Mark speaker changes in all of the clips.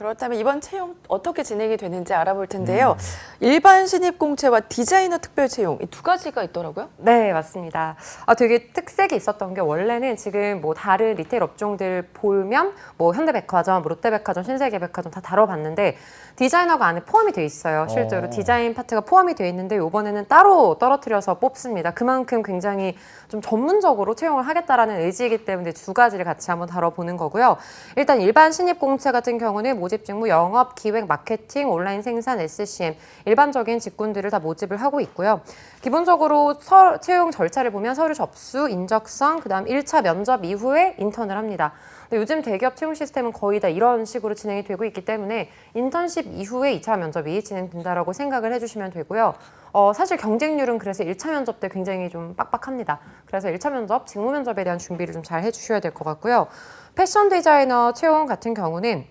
Speaker 1: 그렇다면 이번 채용 어떻게 진행이 되는지 알아볼 텐데요. 일반 신입 공채와 디자이너 특별 채용 이 두 가지가 있더라고요.
Speaker 2: 네, 맞습니다. 되게 특색이 있었던 게 원래는 지금 뭐 다른 리테일 업종들 보면 뭐 현대백화점, 뭐 롯데백화점, 신세계백화점 다 다뤄봤는데 디자이너가 안에 포함이 돼 있어요. 실제로 디자인 파트가 포함이 돼 있는데 이번에는 따로 떨어뜨려서 뽑습니다. 그만큼 굉장히 좀 전문적으로 채용을 하겠다라는 의지이기 때문에 두 가지를 같이 한번 다뤄보는 거고요. 일단 일반 신입 공채 같은 경우는 모집 직무 영업, 기획, 마케팅, 온라인 생산, SCM 일반적인 직군들을 다 모집을 하고 있고요. 기본적으로 채용 절차를 보면 서류 접수, 인적성, 그다음 1차 면접 이후에 인턴을 합니다. 근데 요즘 대기업 채용 시스템은 거의 다 이런 식으로 진행이 되고 있기 때문에 인턴십 이후에 2차 면접이 진행된다라고 생각을 해주시면 되고요. 사실 경쟁률은 그래서 1차 면접 때 굉장히 좀 빡빡합니다. 그래서 1차 면접, 직무 면접에 대한 준비를 좀 잘 해주셔야 될 것 같고요. 패션 디자이너 채용 같은 경우는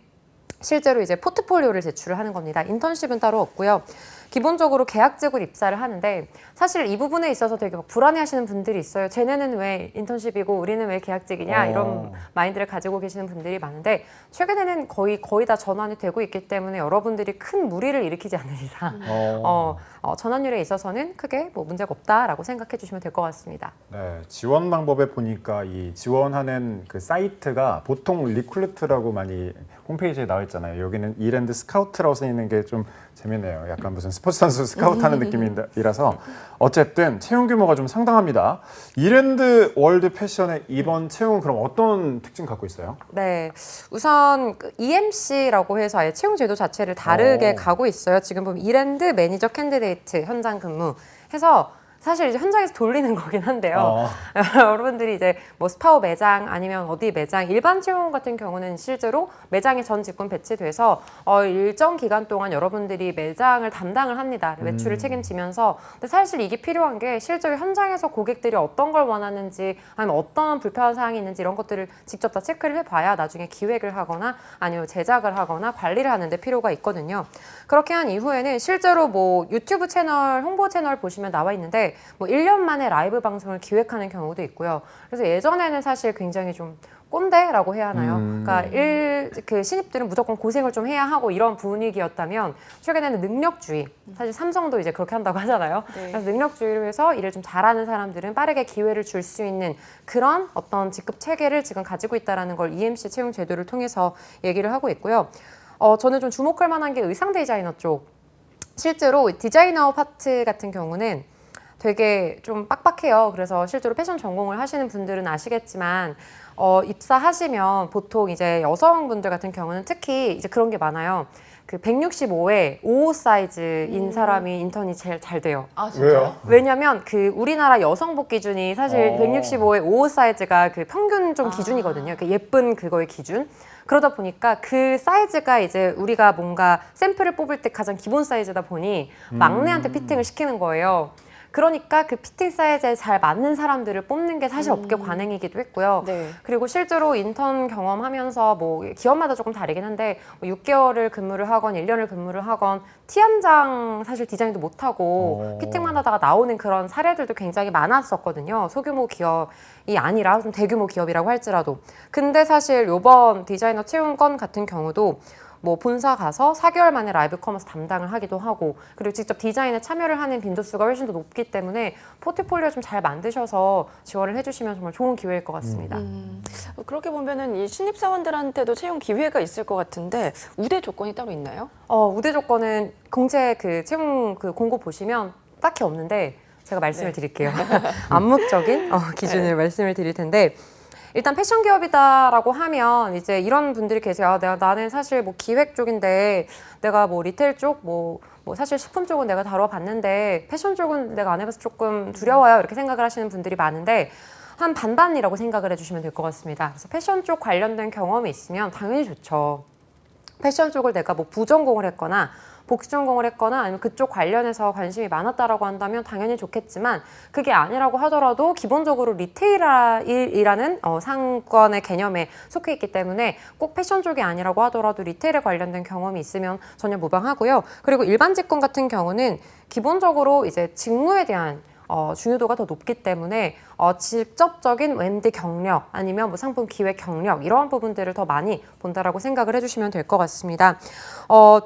Speaker 2: 실제로 이제 포트폴리오를 제출을 하는 겁니다. 인턴십은 따로 없고요. 기본적으로 계약직으로 입사를 하는데 사실 이 부분에 있어서 되게 막 불안해하시는 분들이 있어요. 쟤네는 왜 인턴십이고 우리는 왜 계약직이냐 이런 마인드를 가지고 계시는 분들이 많은데 최근에는 거의 다 전환이 되고 있기 때문에 여러분들이 큰 무리를 일으키지 않는 이상 전환율에 있어서는 크게 뭐 문제가 없다라고 생각해 주시면 될 것 같습니다.
Speaker 3: 네, 지원 방법에 보니까 이 지원하는 그 사이트가 보통 리크루트라고 많이 홈페이지에 나와 있잖아요. 여기는 이랜드 스카우트라고 써 있는 게 좀 재밌네요. 약간 무슨 스포츠 선수 스카우트하는 느낌이라서 어쨌든 채용 규모가 좀 상당합니다. 이랜드 월드 패션의 이번 채용은 그럼 어떤 특징 갖고 있어요?
Speaker 2: 네, 우선 그 EMC라고 해서 아예 채용 제도 자체를 다르게 가고 있어요. 지금 보면 이랜드 매니저 캔디데이트 현장 근무 해서 사실 이제 현장에서 돌리는 거긴 한데요. 여러분들이 이제 뭐 스파오 매장 아니면 어디 매장 일반 채용 같은 경우는 실제로 매장에 전 직군 배치돼서 일정 기간 동안 여러분들이 매장을 담당을 합니다. 매출을 책임지면서. 근데 사실 이게 필요한 게 실제로 현장에서 고객들이 어떤 걸 원하는지 아니면 어떤 불편한 사항이 있는지 이런 것들을 직접 다 체크를 해봐야 나중에 기획을 하거나 아니면 제작을 하거나 관리를 하는데 필요가 있거든요. 그렇게 한 이후에는 실제로 뭐 유튜브 채널, 홍보 채널 보시면 나와 있는데 뭐 1년 만에 라이브 방송을 기획하는 경우도 있고요. 그래서 예전에는 사실 굉장히 좀 꼰대라고 해야 하나요? 그러니까 그 신입들은 무조건 고생을 좀 해야 하고 이런 분위기였다면 최근에는 능력주의. 사실 삼성도 이제 그렇게 한다고 하잖아요.
Speaker 1: 네.
Speaker 2: 그래서 능력주의로 해서 일을 좀 잘하는 사람들은 빠르게 기회를 줄 수 있는 그런 어떤 직급 체계를 지금 가지고 있다는 걸 EMC 채용 제도를 통해서 얘기를 하고 있고요. 저는 좀 주목할 만한 게 의상 디자이너 쪽. 실제로 디자이너 파트 같은 경우는 되게 좀 빡빡해요. 그래서 실제로 패션 전공을 하시는 분들은 아시겠지만 입사하시면 보통 이제 여성분들 같은 경우는 특히 이제 그런 게 많아요. 그 165에 55 사이즈인 사람이 인턴이 제일 잘 돼요.
Speaker 1: 아, 진짜요?
Speaker 2: 왜냐면 그 우리나라 여성복 기준이 사실 165에 55 사이즈가 그 평균 좀 기준이거든요. 그 예쁜 그거의 기준. 그러다 보니까 그 사이즈가 이제 우리가 뭔가 샘플을 뽑을 때 가장 기본 사이즈다 보니 막내한테 피팅을 시키는 거예요. 그러니까 그 피팅 사이즈에 잘 맞는 사람들을 뽑는 게 사실 업계 관행이기도 했고요.
Speaker 1: 네.
Speaker 2: 그리고 실제로 인턴 경험하면서 뭐 기업마다 조금 다르긴 한데 뭐 6개월을 근무를 하건 1년을 근무를 하건 티 한 장 사실 디자인도 못하고 피팅만 하다가 나오는 그런 사례들도 굉장히 많았었거든요. 소규모 기업이 아니라 좀 대규모 기업이라고 할지라도. 근데 사실 요번 디자이너 채용 건 같은 경우도 뭐 본사 가서 4개월 만에 라이브 커머스 담당을 하기도 하고 그리고 직접 디자인에 참여를 하는 빈도수가 훨씬 더 높기 때문에 포트폴리오 좀 잘 만드셔서 지원을 해주시면 정말 좋은 기회일 것 같습니다.
Speaker 1: 그렇게 보면은 이 신입사원들한테도 채용 기회가 있을 것 같은데 우대 조건이 따로 있나요?
Speaker 2: 우대 조건은 공채 그 채용 그 공고 보시면 딱히 없는데 제가 말씀을 드릴게요. 암묵적인 기준을 말씀을 드릴 텐데 일단 패션 기업이다라고 하면 이제 이런 분들이 계세요. 나는 사실 뭐 기획 쪽인데 내가 뭐 리테일 쪽 뭐 사실 식품 쪽은 내가 다뤄봤는데 패션 쪽은 내가 안 해봐서 조금 두려워요. 이렇게 생각을 하시는 분들이 많은데 한 반반이라고 생각을 해주시면 될 것 같습니다. 그래서 패션 쪽 관련된 경험이 있으면 당연히 좋죠. 패션 쪽을 내가 뭐 부전공을 했거나 복수 전공을 했거나 아니면 그쪽 관련해서 관심이 많았다라고 한다면 당연히 좋겠지만 그게 아니라고 하더라도 기본적으로 리테일이라는 상권의 개념에 속해 있기 때문에 꼭 패션 쪽이 아니라고 하더라도 리테일에 관련된 경험이 있으면 전혀 무방하고요. 그리고 일반 직군 같은 경우는 기본적으로 이제 직무에 대한 중요도가 더 높기 때문에 직접적인 웬디 경력 아니면 뭐 상품 기획 경력 이러한 부분들을 더 많이 본다라고 생각을 해주시면 될 것 같습니다.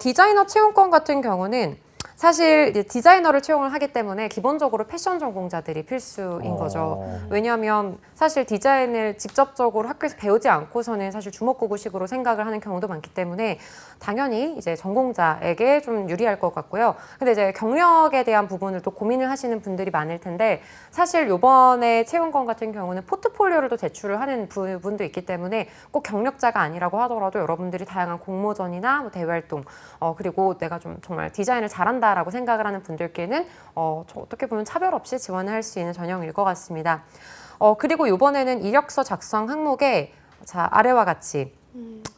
Speaker 2: 디자이너 채용권 같은 경우는 사실 이제 디자이너를 채용을 하기 때문에 기본적으로 패션 전공자들이 필수인 거죠. 왜냐하면 사실 디자인을 직접적으로 학교에서 배우지 않고서는 사실 주먹구구식으로 생각을 하는 경우도 많기 때문에 당연히 이제 전공자에게 좀 유리할 것 같고요. 근데 이제 경력에 대한 부분을 또 고민을 하시는 분들이 많을 텐데 사실 요번에 채용권 같은 경우는 포트폴리오를 또 제출을 하는 부분도 있기 때문에 꼭 경력자가 아니라고 하더라도 여러분들이 다양한 공모전이나 뭐 대외활동 그리고 내가 좀 정말 디자인을 잘한다라고 생각을 하는 분들께는 저 어떻게 보면 차별 없이 지원을 할 수 있는 전형일 것 같습니다. 그리고 이번에는 이력서 작성 항목에 자 아래와 같이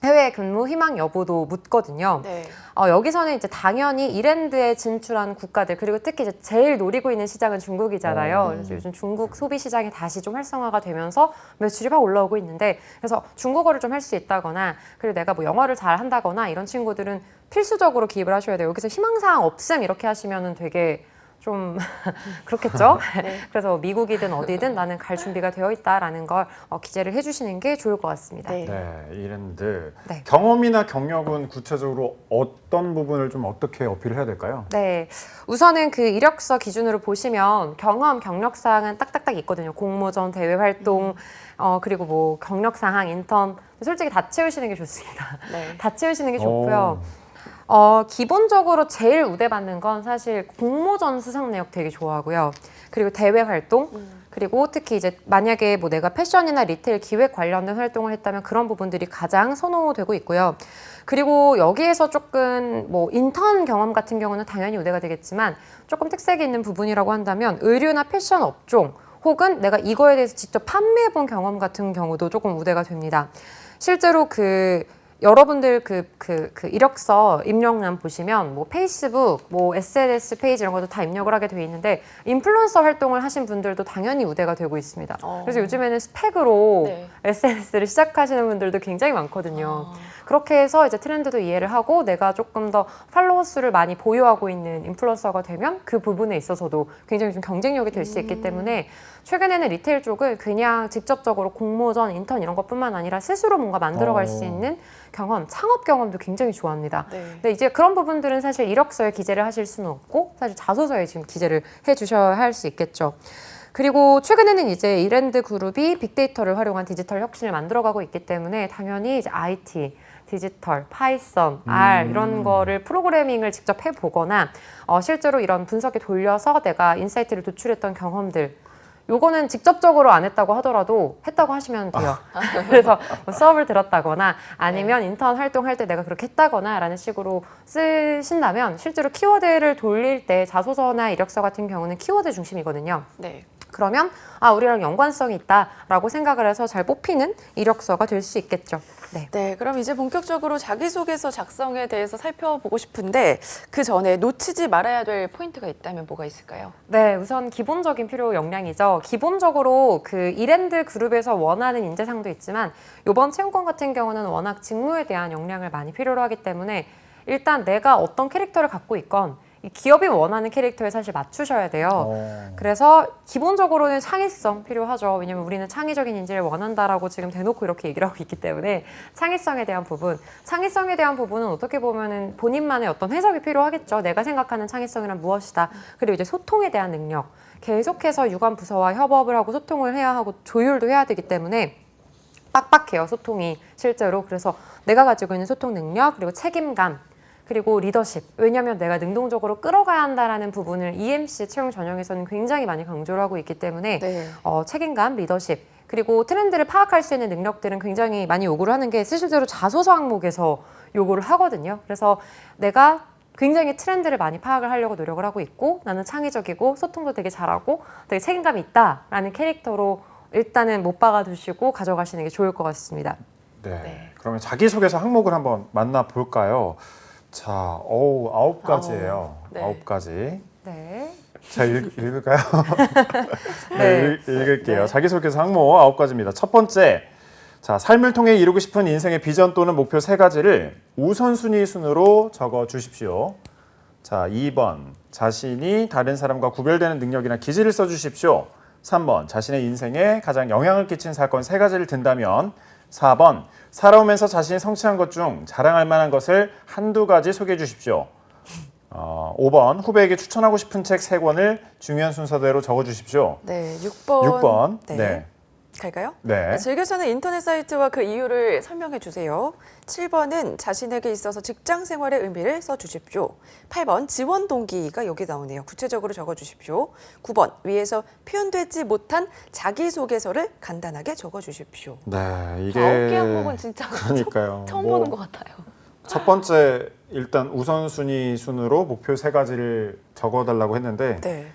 Speaker 2: 해외 근무 희망 여부도 묻거든요.
Speaker 1: 네.
Speaker 2: 여기서는 이제 당연히 이랜드에 진출한 국가들 그리고 특히 이제 제일 노리고 있는 시장은 중국이잖아요. 그래서 요즘 중국 소비 시장이 다시 좀 활성화가 되면서 매출이 막 올라오고 있는데 그래서 중국어를 좀 할 수 있다거나 그리고 내가 뭐 영어를 잘 한다거나 이런 친구들은 필수적으로 기입을 하셔야 돼요. 여기서 희망사항 없음 이렇게 하시면은 되게 좀 그렇겠죠?
Speaker 1: 네.
Speaker 2: 그래서 미국이든 어디든 나는 갈 준비가 되어 있다라는 걸 기재를 해주시는 게 좋을 것 같습니다.
Speaker 1: 네.
Speaker 3: 네, 이랜드.
Speaker 2: 네.
Speaker 3: 경험이나 경력은 구체적으로 어떤 부분을 좀 어떻게 어필을 해야 될까요?
Speaker 2: 네, 우선은 그 이력서 기준으로 보시면 경험, 경력사항은 딱딱딱 있거든요. 공모전, 대외 활동, 그리고 뭐 경력사항, 인턴 솔직히 다 채우시는 게 좋습니다.
Speaker 1: 네.
Speaker 2: 다 채우시는 게 좋고요. 기본적으로 제일 우대받는 건 사실 공모전 수상 내역 되게 좋아하고요. 그리고 대외 활동, 그리고 특히 이제 만약에 뭐 내가 패션이나 리테일 기획 관련된 활동을 했다면 그런 부분들이 가장 선호되고 있고요. 그리고 여기에서 조금 뭐 인턴 경험 같은 경우는 당연히 우대가 되겠지만 조금 특색이 있는 부분이라고 한다면 의류나 패션 업종 혹은 내가 이거에 대해서 직접 판매해 본 경험 같은 경우도 조금 우대가 됩니다. 실제로 여러분들 이력서 입력란 보시면 뭐 페이스북, 뭐 SNS 페이지 이런 것도 다 입력을 하게 돼 있는데 인플루언서 활동을 하신 분들도 당연히 우대가 되고 있습니다. 그래서 요즘에는 스펙으로
Speaker 1: 네.
Speaker 2: SNS를 시작하시는 분들도 굉장히 많거든요. 그렇게 해서 이제 트렌드도 이해를 하고 내가 조금 더 팔로워 수를 많이 보유하고 있는 인플루언서가 되면 그 부분에 있어서도 굉장히 좀 경쟁력이 될 수 있기 때문에 최근에는 리테일 쪽을 그냥 직접적으로 공모전, 인턴 이런 것뿐만 아니라 스스로 뭔가 만들어갈 수 있는 경험, 창업 경험도 굉장히 좋아합니다.
Speaker 1: 네.
Speaker 2: 근데 이제 그런 부분들은 사실 이력서에 기재를 하실 수는 없고 사실 자소서에 지금 기재를 해주셔야 할 수 있겠죠. 그리고 최근에는 이제 이랜드 그룹이 빅데이터를 활용한 디지털 혁신을 만들어가고 있기 때문에 당연히 이제 IT, 디지털, 파이썬, R 이런 거를 프로그래밍을 직접 해보거나 실제로 이런 분석에 돌려서 내가 인사이트를 도출했던 경험들 요거는 직접적으로 안 했다고 하더라도 했다고 하시면 돼요. 그래서 뭐 수업을 들었다거나 아니면 인턴 활동할 때 내가 그렇게 했다거나 라는 식으로 쓰신다면 실제로 키워드를 돌릴 때 자소서나 이력서 같은 경우는 키워드 중심이거든요.
Speaker 1: 네.
Speaker 2: 그러면 우리랑 연관성이 있다라고 생각을 해서 잘 뽑히는 이력서가 될 수 있겠죠. 네.
Speaker 1: 네, 그럼 이제 본격적으로 자기소개서 작성에 대해서 살펴보고 싶은데 그 전에 놓치지 말아야 될 포인트가 있다면 뭐가 있을까요?
Speaker 2: 네, 우선 기본적인 필요 역량이죠. 기본적으로 그 이랜드 그룹에서 원하는 인재상도 있지만 이번 채용권 같은 경우는 워낙 직무에 대한 역량을 많이 필요로 하기 때문에 일단 내가 어떤 캐릭터를 갖고 있건 이 기업이 원하는 캐릭터에 사실 맞추셔야 돼요. 그래서 기본적으로는 창의성 필요하죠. 왜냐면 우리는 창의적인 인재를 원한다라고 지금 대놓고 이렇게 얘기를 하고 있기 때문에 창의성에 대한 부분은 어떻게 보면은 본인만의 어떤 해석이 필요하겠죠. 내가 생각하는 창의성이란 무엇이다. 그리고 이제 소통에 대한 능력. 계속해서 유관 부서와 협업을 하고 소통을 해야 하고 조율도 해야 되기 때문에 빡빡해요, 소통이 실제로. 그래서 내가 가지고 있는 소통 능력 그리고 책임감 그리고 리더십. 왜냐하면 내가 능동적으로 끌어가야 한다라는 부분을 EMC 채용 전형에서는 굉장히 많이 강조를 하고 있기 때문에
Speaker 1: 네.
Speaker 2: 책임감, 리더십 그리고 트렌드를 파악할 수 있는 능력들은 굉장히 많이 요구를 하는 게 실제로 자소서 항목에서 요구를 하거든요. 그래서 내가 굉장히 트렌드를 많이 파악을 하려고 노력을 하고 있고 나는 창의적이고 소통도 되게 잘하고 되게 책임감이 있다라는 캐릭터로 일단은 못 박아두시고 가져가시는 게 좋을 것 같습니다.
Speaker 3: 네. 그러면 자기소개서 항목을 한번 만나볼까요? 자, 9가지예요.
Speaker 1: 네.
Speaker 3: 9가지.
Speaker 2: 네.
Speaker 3: 자, 읽을까요?
Speaker 2: 네.
Speaker 3: 읽을게요.
Speaker 1: 네.
Speaker 3: 자기소개서 항목 9가지입니다. 첫 번째, 자, 삶을 통해 이루고 싶은 인생의 비전 또는 목표 3가지를 우선순위 순으로 적어 주십시오. 자, 2번, 자신이 다른 사람과 구별되는 능력이나 기질을 써주십시오. 3번 자신의 인생에 가장 영향을 끼친 사건 3가지를 든다면 4번 살아오면서 자신이 성취한 것 중 자랑할 만한 것을 한두 가지 소개해 주십시오. 5번 후배에게 추천하고 싶은 책 3권을 중요한 순서대로 적어주십시오.
Speaker 1: 네, 6번.
Speaker 3: 6번.
Speaker 1: 네.
Speaker 3: 네.
Speaker 1: 갈까요?
Speaker 3: 네.
Speaker 1: 즐겨 쓰는 인터넷 사이트와 그 이유를 설명해 주세요. 7번은 자신에게 있어서 직장 생활의 의미를 써주십시오. 8번 지원 동기가 여기 나오네요. 구체적으로 적어주십시오. 9번 위에서 표현되지 못한 자기소개서를 간단하게 적어주십시오.
Speaker 3: 네, 이게
Speaker 1: 9개 항목은 진짜
Speaker 3: 그러니까요.
Speaker 1: 처음
Speaker 3: 뭐
Speaker 1: 보는 것 같아요.
Speaker 3: 첫 번째 일단 우선순위 순으로 목표 3가지를 적어달라고 했는데
Speaker 1: 네.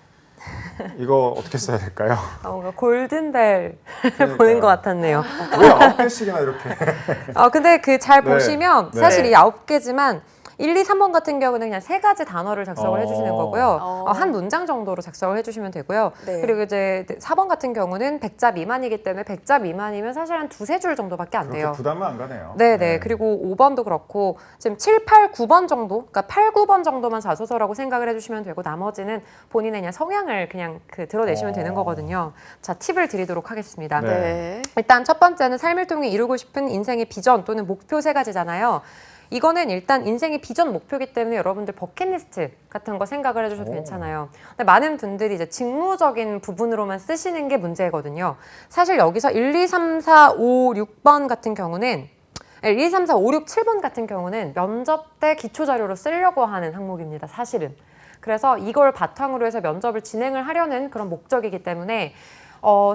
Speaker 3: 이거 어떻게 써야 될까요?
Speaker 2: 뭔가 골든벨
Speaker 3: 그러니까요.
Speaker 2: 보는 것 같았네요.
Speaker 3: 왜 9개씩이나 이렇게?
Speaker 2: 근데 그 잘
Speaker 3: 네.
Speaker 2: 보시면
Speaker 3: 네.
Speaker 2: 사실 이 9개지만 1, 2, 3번 같은 경우는 그냥 3가지 단어를 작성을 해주시는 거고요.
Speaker 1: 어.
Speaker 2: 한 문장 정도로 작성을 해주시면 되고요.
Speaker 1: 네.
Speaker 2: 그리고 이제 4번 같은 경우는 100자 미만이기 때문에 100자 미만이면 사실 한 2-3줄 정도밖에 안
Speaker 3: 그렇게
Speaker 2: 돼요.
Speaker 3: 부담은 안 가네요.
Speaker 2: 네네. 그리고 5번도 그렇고 지금 7, 8, 9번 정도, 그러니까 8, 9번 정도만 자소서라고 생각을 해주시면 되고 나머지는 본인의 그냥 성향을 그냥 드러내시면 되는 거거든요. 자, 팁을 드리도록 하겠습니다.
Speaker 3: 네.
Speaker 1: 네.
Speaker 2: 일단 첫 번째는 삶을 통해 이루고 싶은 인생의 비전 또는 목표 3가지잖아요. 이거는 일단 인생의 비전 목표이기 때문에 여러분들 버킷리스트 같은 거 생각을 해주셔도
Speaker 3: 오.
Speaker 2: 괜찮아요. 근데 많은 분들이 이제 직무적인 부분으로만 쓰시는 게 문제거든요. 사실 여기서 1, 2, 3, 4, 5, 6번 같은 경우는 1, 2, 3, 4, 5, 6, 7번 같은 경우는 면접 때 기초자료로 쓰려고 하는 항목입니다. 사실은. 그래서 이걸 바탕으로 해서 면접을 진행을 하려는 그런 목적이기 때문에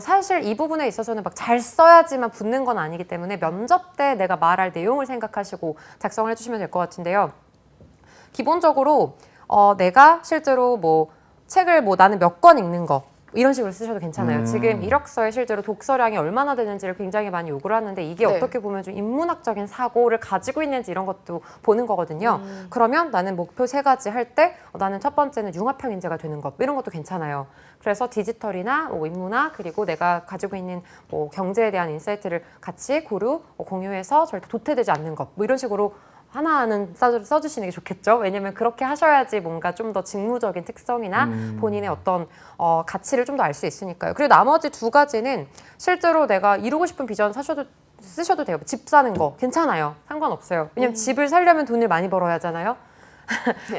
Speaker 2: 사실 이 부분에 있어서는 막 잘 써야지만 붙는 건 아니기 때문에 면접 때 내가 말할 내용을 생각하시고 작성을 해주시면 될 것 같은데요. 기본적으로 내가 실제로 뭐 책을 뭐 나는 몇 권 읽는 거 이런 식으로 쓰셔도 괜찮아요. 지금 이력서에 실제로 독서량이 얼마나 되는지를 굉장히 많이 요구를 하는데 이게
Speaker 1: 네.
Speaker 2: 어떻게 보면 좀 인문학적인 사고를 가지고 있는지 이런 것도 보는 거거든요. 그러면 나는 목표 3가지 할 때 나는 첫 번째는 융합형 인재가 되는 것 이런 것도 괜찮아요. 그래서 디지털이나 뭐 인문학 그리고 내가 가지고 있는 뭐 경제에 대한 인사이트를 같이 공유해서 절대 도태되지 않는 것 뭐 이런 식으로 하나는 써주시는 게 좋겠죠. 왜냐면 그렇게 하셔야지 뭔가 좀 더 직무적인 특성이나 본인의 어떤 가치를 좀 더 알 수 있으니까요. 그리고 나머지 2가지는 실제로 내가 이루고 싶은 비전 쓰셔도 돼요. 집 사는 거 괜찮아요. 상관없어요. 왜냐면 집을 살려면 돈을 많이 벌어야 하잖아요.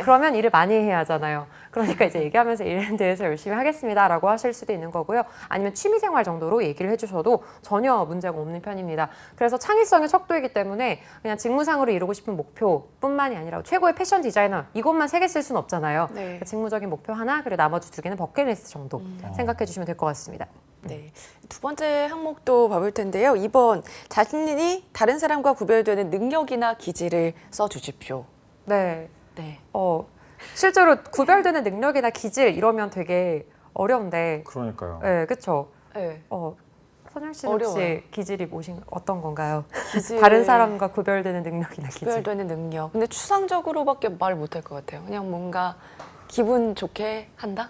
Speaker 2: 그러면 일을 많이 해야 하잖아요. 그러니까 이제 얘기하면서 일에 대해서 열심히 하겠습니다라고 하실 수도 있는 거고요. 아니면 취미생활 정도로 얘기를 해주셔도 전혀 문제가 없는 편입니다. 그래서 창의성의 척도이기 때문에 그냥 직무상으로 이루고 싶은 목표뿐만이 아니라 최고의 패션 디자이너 이것만 3개 쓸 수는 없잖아요.
Speaker 1: 네.
Speaker 2: 그러니까 직무적인 목표 하나 그리고 나머지 2개는 버킷리스트 정도 생각해 주시면 될 것 같습니다.
Speaker 1: 네. 두 번째 항목도 봐볼 텐데요. 2번 자신이 다른 사람과 구별되는 능력이나 기질을 써주십시오.
Speaker 2: 네.
Speaker 1: 네.
Speaker 2: 실제로 구별되는 능력이나 기질 이러면 되게 어려운데
Speaker 3: 그러니까요.
Speaker 2: 네, 그렇죠.
Speaker 1: 네.
Speaker 2: 선영 씨는 혹시
Speaker 1: 어려워요.
Speaker 2: 기질이 어떤 건가요?
Speaker 1: 기질.
Speaker 2: 다른 사람과 구별되는 능력이나 기질.
Speaker 1: 구별되는 능력. 근데 추상적으로밖에 말 못할 것 같아요. 그냥 뭔가 기분 좋게 한다?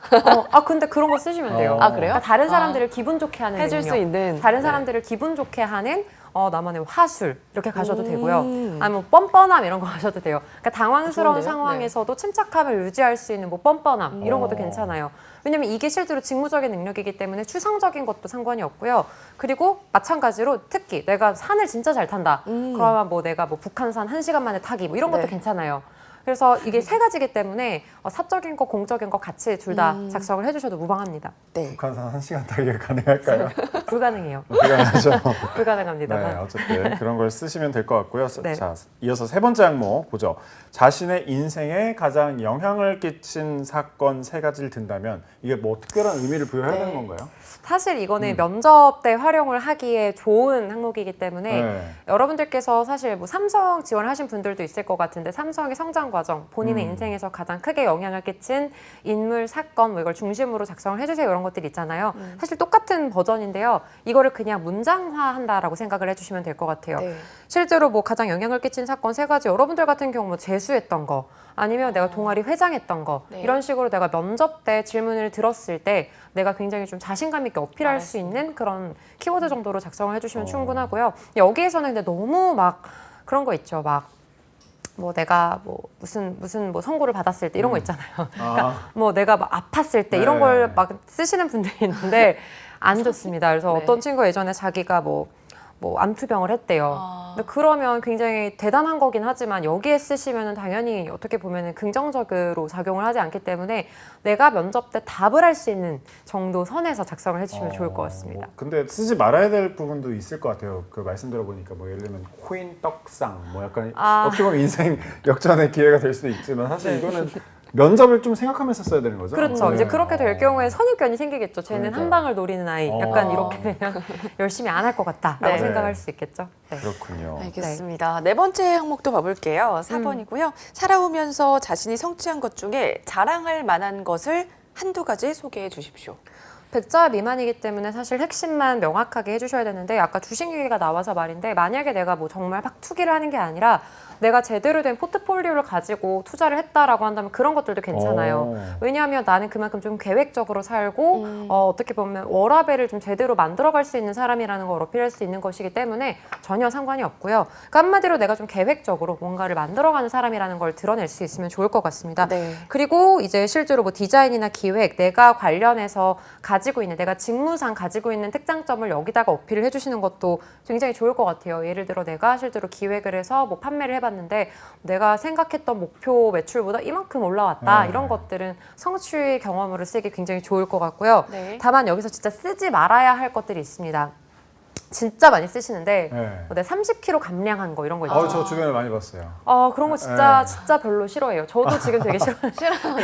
Speaker 2: 근데 그런 거 쓰시면 돼요.
Speaker 3: 아,
Speaker 1: 그래요?
Speaker 2: 그러니까 다른 사람들을 기분 좋게 하는
Speaker 1: 해줄
Speaker 2: 능력.
Speaker 1: 수 있는.
Speaker 2: 다른
Speaker 1: 네.
Speaker 2: 사람들을 기분 좋게 하는 나만의 화술 이렇게 가셔도 되고요.
Speaker 1: 음.
Speaker 2: 아니면 뭐 뻔뻔함 이런 거 가셔도 돼요. 그러니까 당황스러운
Speaker 1: 좋은데요?
Speaker 2: 상황에서도 침착함을 유지할 수 있는 뭐 뻔뻔함 이런 것도 괜찮아요. 왜냐면 이게 실제로 직무적인 능력이기 때문에 추상적인 것도 상관이 없고요. 그리고 마찬가지로 특히 내가 산을 진짜 잘 탄다. 그러면 뭐 내가 뭐 북한산 1시간 만에 타기 뭐 이런 것도
Speaker 1: 네.
Speaker 2: 괜찮아요. 그래서 이게 3가지이기 때문에 사적인 거, 공적인 거 같이 둘 다 작성을 해주셔도 무방합니다.
Speaker 1: 네.
Speaker 3: 북한산 1시간 타기가 가능할까요?
Speaker 2: 불가능해요.
Speaker 3: 불가능하죠.
Speaker 2: 불가능합니다.
Speaker 3: 네, 어쨌든 그런 걸 쓰시면 될 것 같고요.
Speaker 2: 네.
Speaker 3: 자, 이어서 3번째 항목 보죠. 자신의 인생에 가장 영향을 끼친 사건 3가지를 든다면 이게 뭐 특별한 의미를 부여해야 되는 건가요?
Speaker 2: 사실 이거는 면접 때 활용을 하기에 좋은 항목이기 때문에
Speaker 3: 네.
Speaker 2: 여러분들께서 사실 뭐 삼성 지원하신 분들도 있을 것 같은데 삼성의 성장 과정, 본인의 인생에서 가장 크게 영향을 끼친 인물, 사건 뭐 이걸 중심으로 작성을 해주세요 이런 것들이 있잖아요. 사실 똑같은 버전인데요. 이거를 그냥 문장화한다라고 생각을 해주시면 될 것 같아요.
Speaker 1: 네.
Speaker 2: 실제로 뭐 가장 영향을 끼친 사건 3가지 여러분들 같은 경우 뭐 재수했던 거 아니면 내가 동아리 회장했던 거
Speaker 1: 네.
Speaker 2: 이런 식으로 내가 면접 때 질문을 들었을 때 내가 굉장히 좀 자신감 있게 어필할 수 있는 그런 키워드 정도로 작성을 해주시면 충분하고요. 여기에서는 근데 너무 막 그런 거 있죠. 막 뭐 내가 뭐 무슨 뭐 선고를 받았을 때 이런 거 있잖아요. 그러니까
Speaker 3: 아,
Speaker 2: 뭐 내가 막 아팠을 때 이런
Speaker 3: 네.
Speaker 2: 걸 막 쓰시는 분들이 있는데 안 좋습니다. 그래서
Speaker 1: 네.
Speaker 2: 어떤 친구가 예전에 자기가 뭐 암투병을 했대요. 근데 그러면 굉장히 대단한 거긴 하지만 여기에 쓰시면은 당연히 어떻게 보면은 긍정적으로 작용을 하지 않기 때문에 내가 면접 때 답을 할 수 있는 정도 선에서 작성을 해주시면 좋을 것 같습니다.
Speaker 3: 뭐, 근데 쓰지 말아야 될 부분도 있을 것 같아요. 그 말씀 들어보니까 뭐 예를 들면 코인 떡상 뭐 약간
Speaker 2: 아.
Speaker 3: 어떻게 보면 인생 역전의 기회가 될 수도 있지만 사실 이거는 면접을 좀 생각하면서 써야 되는 거죠.
Speaker 2: 그렇죠.
Speaker 3: 네.
Speaker 2: 이제 그렇게 될 경우에 선입견이 생기겠죠. 쟤는
Speaker 3: 그러니까요.
Speaker 2: 한 방을 노리는 아이. 약간 이렇게 되면 열심히 안 할 것 같다라고
Speaker 1: 네.
Speaker 2: 생각할 수 있겠죠. 네.
Speaker 3: 그렇군요.
Speaker 1: 알겠습니다. 네 번째 항목도 봐볼게요. 4번이고요. 살아오면서 자신이 성취한 것 중에 자랑할 만한 것을 한두 가지 소개해 주십시오.
Speaker 2: 100자 미만이기 때문에 사실 핵심만 명확하게 해주셔야 되는데 아까 주식 얘기가 나와서 말인데 만약에 내가 뭐 정말 막 투기를 하는 게 아니라 내가 제대로 된 포트폴리오를 가지고 투자를 했다라고 한다면 그런 것들도 괜찮아요. 왜냐하면 나는 그만큼 좀 계획적으로 살고 어떻게 보면 워라밸을 좀 제대로 만들어갈 수 있는 사람이라는 걸 어필할 수 있는 것이기 때문에 전혀 상관이 없고요. 그러니까 한마디로 내가 좀 계획적으로 뭔가를 만들어가는 사람이라는 걸 드러낼 수 있으면 좋을 것 같습니다.
Speaker 1: 네.
Speaker 2: 그리고 이제 실제로 뭐 디자인이나 기획, 내가 관련해서 가지고 있는, 내가 직무상 가지고 있는 특장점을 여기다가 어필을 해주시는 것도 굉장히 좋을 것 같아요. 예를 들어 내가 실제로 기획을 해서 뭐 판매를 해봤는데 내가 생각했던 목표 매출보다 이만큼 올라왔다.
Speaker 3: 네.
Speaker 2: 이런 것들은 성취 경험으로 쓰기 굉장히 좋을 것 같고요.
Speaker 1: 네.
Speaker 2: 다만 여기서 진짜 쓰지 말아야 할 것들이 있습니다. 진짜 많이 쓰시는데
Speaker 3: 네.
Speaker 2: 뭐 내가 30kg 감량한 거 이런 거 있잖아요.
Speaker 3: 저 주변에 많이 봤어요.
Speaker 2: 그런 거 진짜
Speaker 3: 네.
Speaker 2: 진짜 별로 싫어해요. 저도 지금 되게 싫어요.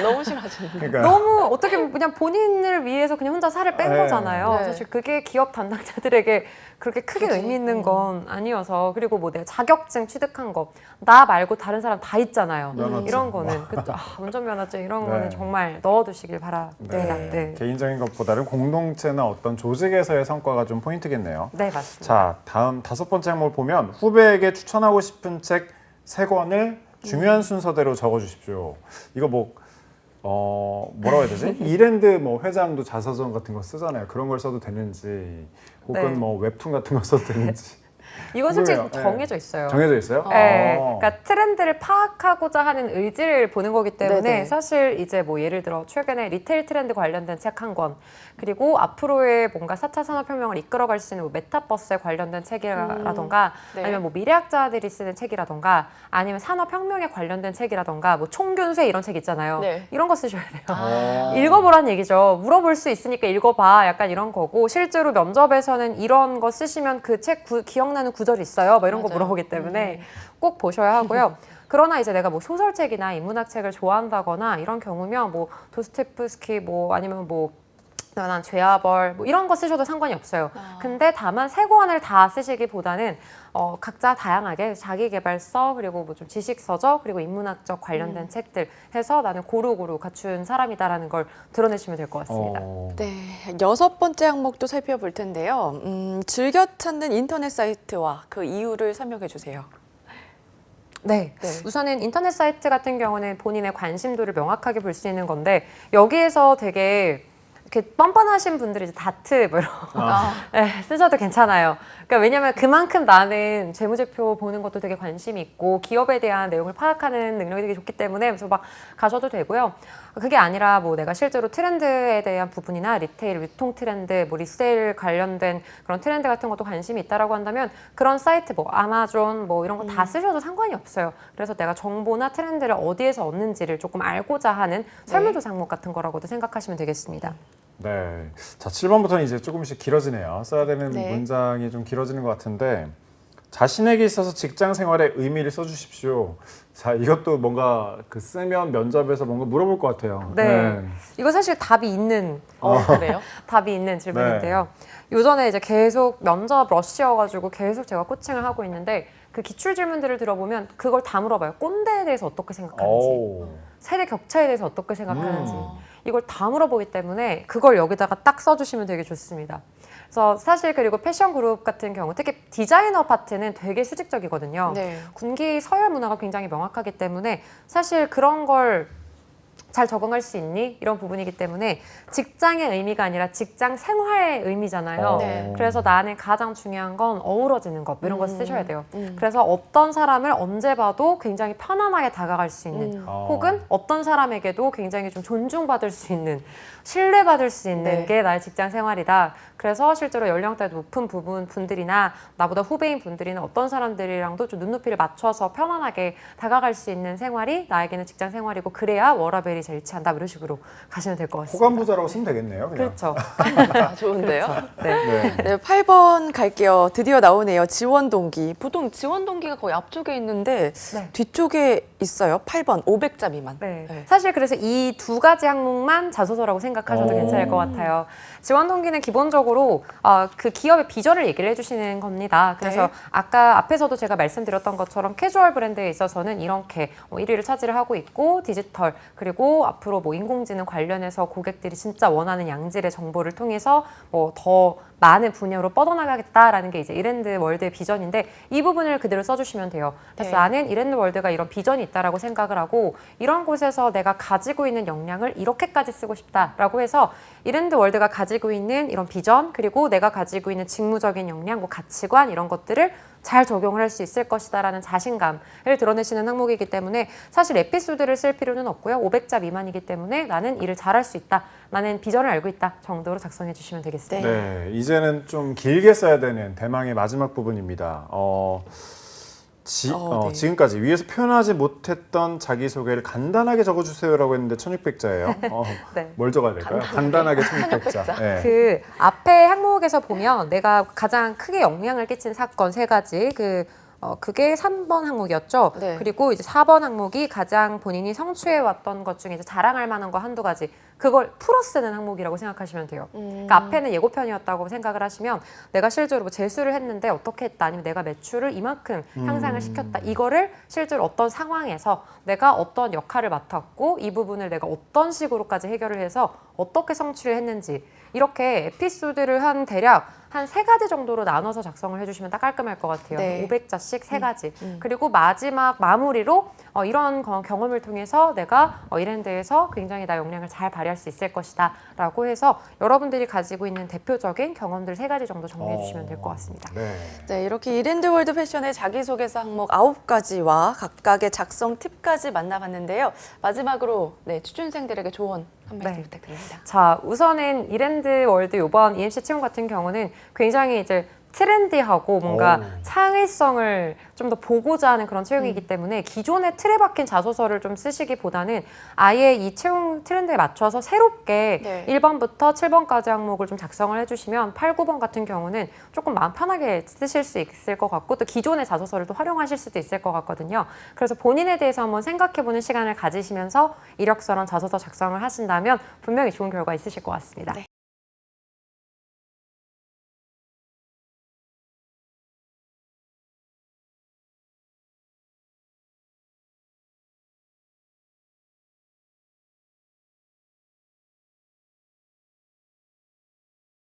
Speaker 1: 너무 싫어하시는데.
Speaker 3: 그러니까
Speaker 2: 너무 어떻게 보면 그냥 본인을 위해서 그냥 혼자 살을 뺀
Speaker 3: 네.
Speaker 2: 거잖아요.
Speaker 1: 네.
Speaker 2: 사실 그게 기업 담당자들에게 그렇게 크게
Speaker 1: 그치.
Speaker 2: 의미 있는 건 아니어서 그리고 뭐 내가 자격증 취득한 거 나 말고 다른 사람 다 있잖아요.
Speaker 3: 면허증.
Speaker 2: 이런 거는 그쵸? 운전면허증 이런
Speaker 3: 네.
Speaker 2: 거는 정말 넣어두시길 바랍니다.
Speaker 3: 네.
Speaker 2: 네.
Speaker 3: 개인적인 것보다는 공동체나 어떤 조직에서의 성과가 좀 포인트겠네요.
Speaker 2: 네, 맞습니다.
Speaker 3: 자, 다음 5번째 항목을 보면 후배에게 추천하고 싶은 책 3권을 중요한 순서대로 적어주십시오. 이거 뭐라고 해야 되지? 이랜드 뭐 회장도 자서전 같은 거 쓰잖아요. 그런 걸 써도 되는지, 혹은
Speaker 2: 네.
Speaker 3: 뭐 웹툰 같은 거 써도 되는지.
Speaker 2: 이건 솔직히
Speaker 3: 궁금해요.
Speaker 2: 정해져 있어요.
Speaker 3: 정해져 있어요?
Speaker 2: 네,
Speaker 3: 어.
Speaker 2: 그러니까 트렌드를 파악하고자 하는 의지를 보는 거기 때문에
Speaker 1: 네네.
Speaker 2: 사실 이제 뭐 예를 들어 최근에 리테일 트렌드 관련된 책 한 권, 그리고 앞으로의 뭔가 4차 산업혁명을 이끌어갈 수 있는 뭐 메타버스에 관련된 책이라던가
Speaker 1: 네.
Speaker 2: 아니면 뭐 미래학자들이 쓰는 책이라던가 아니면 산업혁명에 관련된 책이라던가 뭐 총균세 이런 책 있잖아요.
Speaker 1: 네.
Speaker 2: 이런 거 쓰셔야 돼요.
Speaker 3: 어.
Speaker 2: 읽어보란 얘기죠. 물어볼 수 있으니까 읽어봐. 약간 이런 거고 실제로 면접에서는 이런 거 쓰시면 그 책 기억나는 구절이 있어요. 뭐 이런 거
Speaker 1: 맞아요.
Speaker 2: 물어보기 때문에 꼭 보셔야 하고요. 그러나 이제 내가 뭐 소설책이나 인문학 책을 좋아한다거나 이런 경우면 뭐 도스토옙스키 뭐 아니면 뭐 난 죄와벌 뭐 이런 거 쓰셔도 상관이 없어요. 근데 다만 3권을 다 쓰시기보다는 각자 다양하게 자기계발서 그리고 뭐 좀 지식서적 그리고 인문학적 관련된 책들 해서 나는 고루고루 갖춘 사람이다라는 걸 드러내시면 될 것 같습니다.
Speaker 1: 네, 6번째 항목도 살펴볼 텐데요. 즐겨 찾는 인터넷 사이트와 그 이유를 설명해 주세요.
Speaker 2: 네.
Speaker 1: 네.
Speaker 2: 우선은 인터넷 사이트 같은 경우는 본인의 관심도를 명확하게 볼 수 있는 건데 여기에서 되게 이렇게 뻔뻔하신 분들이 이제 다트 뭐 이런 네, 쓰셔도 괜찮아요. 그러니까 왜냐면 그만큼 나는 재무제표 보는 것도 되게 관심이 있고 기업에 대한 내용을 파악하는 능력이 되게 좋기 때문에 그래서 막 가셔도 되고요. 그게 아니라 뭐 내가 실제로 트렌드에 대한 부분이나 리테일, 유통 트렌드, 뭐 리세일 관련된 그런 트렌드 같은 것도 관심이 있다라고 한다면 그런 사이트 뭐 아마존 뭐 이런 거 다 쓰셔도 상관이 없어요. 그래서 내가 정보나 트렌드를 어디에서 얻는지를 조금 알고자 하는 설문조사 항목 같은 거라고도 생각하시면 되겠습니다.
Speaker 3: 네. 자, 7번부터는 이제 조금씩 길어지네요. 써야 되는
Speaker 1: 네.
Speaker 3: 문장이 좀 길어지는 것 같은데 자신에게 있어서 직장 생활의 의미를 써주십시오. 자, 이것도 뭔가 그 쓰면 면접에서 뭔가 물어볼 것 같아요.
Speaker 2: 네. 이거 사실 답이 있는
Speaker 1: 그래요?
Speaker 2: 답이 있는 질문인데요. 요전에 이제 계속 면접 러시여가지고 계속 제가 코칭을 하고 있는데 그 기출 질문들을 들어보면 그걸 다 물어봐요. 꼰대에 대해서 어떻게 생각하는지,
Speaker 3: 오.
Speaker 2: 세대 격차에 대해서 어떻게 생각하는지 이걸 다 물어보기 때문에 그걸 여기다가 딱 써주시면 되게 좋습니다. 그래서 사실 그리고 패션 그룹 같은 경우 특히 디자이너 파트는 되게 수직적이거든요.
Speaker 1: 네.
Speaker 2: 군기 서열 문화가 굉장히 명확하기 때문에 사실 그런 걸 잘 적응할 수 있니? 이런 부분이기 때문에 직장의 의미가 아니라 직장 생활의 의미잖아요.
Speaker 1: 네.
Speaker 2: 그래서 나는 가장 중요한 건 어우러지는 것 이런 거 쓰셔야 돼요. 그래서 어떤 사람을 언제 봐도 굉장히 편안하게 다가갈 수 있는 혹은 어떤 사람에게도 굉장히 좀 존중받을 수 있는 신뢰받을 수 있는
Speaker 1: 네.
Speaker 2: 게 나의 직장 생활이다. 그래서 실제로 연령대 높은 분들이나 나보다 후배인 분들이나 어떤 사람들이랑도 좀 눈높이를 맞춰서 편안하게 다가갈 수 있는 생활이 나에게는 직장 생활이고 그래야 워라밸이 잘 일치한다. 이런 식으로 가시면 될 것 같습니다.
Speaker 3: 호감부자라고 쓰면 되겠네요. 그냥.
Speaker 2: 그렇죠.
Speaker 1: 아, 좋은데요?
Speaker 2: 네.
Speaker 3: 네.
Speaker 1: 네, 8번 갈게요. 드디어 나오네요. 지원 동기. 보통 지원 동기가 거의 앞쪽에 있는데
Speaker 2: 네.
Speaker 1: 뒤쪽에 있어요. 8번 500자 미만.
Speaker 2: 네.
Speaker 1: 네.
Speaker 2: 사실 그래서 이 두 가지 항목만 자소서라고 생각하셔도
Speaker 3: 오.
Speaker 2: 괜찮을 것 같아요. 지원 동기는 기본적으로 그 기업의 비전을 얘기를 해주시는 겁니다. 그래서
Speaker 1: 네.
Speaker 2: 아까 앞에서도 제가 말씀드렸던 것처럼 캐주얼 브랜드에 있어서는 이렇게 1위를 차지를 하고 있고 디지털 그리고 앞으로 뭐 인공지능 관련해서 고객들이 진짜 원하는 양질의 정보를 통해서 뭐 더 많은 분야로 뻗어나가겠다라는 게 이제 이랜드 월드의 비전인데 이 부분을 그대로 써주시면 돼요. 그래서
Speaker 1: 네.
Speaker 2: 나는 이랜드 월드가 이런 비전이 있다라고 생각을 하고 이런 곳에서 내가 가지고 있는 역량을 이렇게까지 쓰고 싶다라고 해서 이랜드 월드가 가지고 있는 이런 비전 그리고 내가 가지고 있는 직무적인 역량, 뭐 가치관 이런 것들을 잘 적용을 할 수 있을 것이다라는 자신감을 드러내시는 항목이기 때문에 사실 에피소드를 쓸 필요는 없고요. 500자 미만이기 때문에 나는 일을 잘할 수 있다. 나는 비전을 알고 있다 정도로 작성해 주시면 되겠습니다.
Speaker 3: 네, 이제는 좀 길게 써야 되는 대망의 마지막 부분입니다.
Speaker 1: 네.
Speaker 3: 지금까지 위에서 표현하지 못했던 자기소개를 간단하게 적어주세요라고 했는데 1600자예요.
Speaker 2: 네.
Speaker 3: 뭘 적어야 될까요? 간단하게 1600자. 네.
Speaker 2: 그 앞에 항목에서 보면 내가 가장 크게 영향을 끼친 사건 세 가지 그게 3번 항목이었죠.
Speaker 1: 네.
Speaker 2: 그리고 이제 4번 항목이 가장 본인이 성취해 왔던 것 중에 이제 자랑할 만한 거 한두 가지. 그걸 풀어 쓰는 항목이라고 생각하시면 돼요. 그러니까 앞에는 예고편이었다고 생각을 하시면 내가 실제로 뭐 재수를 했는데 어떻게 했다 아니면 내가 매출을 이만큼 향상을 시켰다. 이거를 실제로 어떤 상황에서 내가 어떤 역할을 맡았고 이 부분을 내가 어떤 식으로까지 해결을 해서 어떻게 성취를 했는지 이렇게 에피소드를 한 대략 한 3가지 정도로 나눠서 작성을 해주시면 딱 깔끔할 것 같아요.
Speaker 1: 네.
Speaker 2: 500자씩 3가지. 그리고 마지막 마무리로 이런 경험을 통해서 내가 이랜드에서 굉장히 나 역량을 잘 발휘할 수 있을 것이다 라고 해서 여러분들이 가지고 있는 대표적인 경험들 3가지 정도 정리해 주시면 될 것 같습니다.
Speaker 3: 네.
Speaker 1: 네, 이렇게 이랜드 월드 패션의 자기소개서 항목 9가지와 각각의 작성 팁까지 만나봤는데요. 마지막으로 취준생들에게 조언 한 말씀
Speaker 2: 네.
Speaker 1: 부탁드립니다.
Speaker 2: 자, 우선은 이랜드 월드 이번 EMC 채용 같은 경우는 굉장히 이제 트렌디하고 뭔가 창의성을 좀 더 보고자 하는 그런 채용이기 때문에 기존의 틀에 박힌 자소서를 좀 쓰시기보다는 아예 이 채용 트렌드에 맞춰서 새롭게
Speaker 1: 네.
Speaker 2: 1번부터 7번까지 항목을 좀 작성을 해주시면 8, 9번 같은 경우는 조금 마음 편하게 쓰실 수 있을 것 같고 또 기존의 자소서를 또 활용하실 수도 있을 것 같거든요. 그래서 본인에 대해서 한번 생각해보는 시간을 가지시면서 이력서랑 자소서 작성을 하신다면 분명히 좋은 결과 있으실 것 같습니다.
Speaker 1: 네.